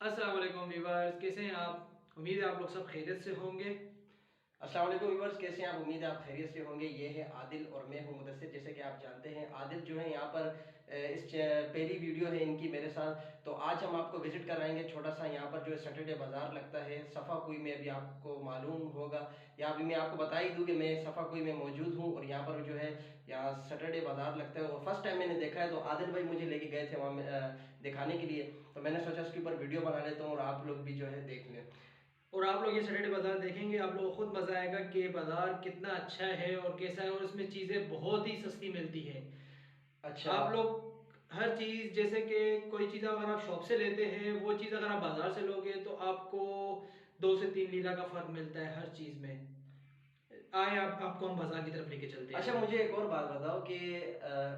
अस्सलाम वालेकुम व्यूअर्स, कैसे हैं आप? उम्मीद है आप लोग सब खैरियत से होंगे। अस्सलाम वालेकुम व्यूअर्स, कैसे हैं आप? उम्मीद है आप खैरियत से होंगे। ये है आदिल और मैं हूं मुदस्सिर। जैसे कि आप जानते हैं आदिल जो है यहाँ पर पहली वीडियो है इनकी मेरे साथ। तो आज हम आपको विजिट कराएंगे छोटा सा यहाँ पर जो है सैटरडे बाज़ार लगता है सफ़ाकुई में। अभी आपको मालूम होगा या अभी मैं आपको बता ही दूँ कि मैं सफ़ाकुई में मौजूद हूँ और यहाँ पर जो है यहाँ सैटरडे बाज़ार लगता है और फर्स्ट टाइम मैंने देखा है। तो आदिल भाई मुझे लेके गए थे वहाँ दिखाने के लिए, तो मैंने सोचा उसके ऊपर वीडियो बना लेता हूँ और आप लोग भी जो है देख लें। और आप लोग ये सैटरडे बाज़ार देखेंगे, आप लोगों को खुद मज़ा आएगा कि बाज़ार कितना अच्छा है और कैसा है, और इसमें चीज़ें बहुत ही सस्ती मिलती हैं। अच्छा। आप लोग हर चीज़, जैसे कि कोई चीज़ अगर आप शॉप से लेते हैं, वो चीज़ अगर आप बाज़ार से लोगे तो आपको 2 से 3 लीरा का फ़र्क मिलता है हर चीज़ में। आए आप आपको हम बाज़ार की तरफ लेके चलते अच्छा, हैं। मुझे एक और बात बताओ कि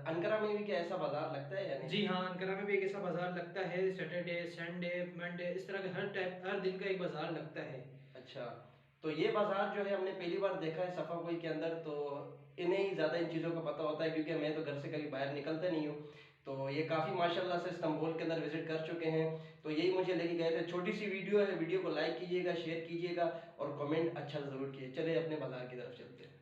अनकरा में भी क्या ऐसा बाजार लगता है या नहीं? जी हाँ, अनकरा में भी एक ऐसा बाज़ार लगता है। सैटरडे, संडे, मंडे, इस तरह के हर दिन का एक बाज़ार लगता है। अच्छा, तो ये बाजार जो है हमने पहली बार देखा है सफाकोई के अंदर। तो इन्हें ही ज़्यादा इन चीज़ों का पता होता है क्योंकि मैं तो घर से कभी बाहर निकलता नहीं हूँ। तो ये काफ़ी माशाल्लाह से इस्तांबुल के अंदर विजिट कर चुके हैं। तो यही मुझे लेके गए थे। छोटी सी वीडियो है, वीडियो को लाइक कीजिएगा, शेयर कीजिएगा और कमेंट अच्छा ज़रूर कीजिए। चलिए अपने बाजार की तरफ चलते हैं।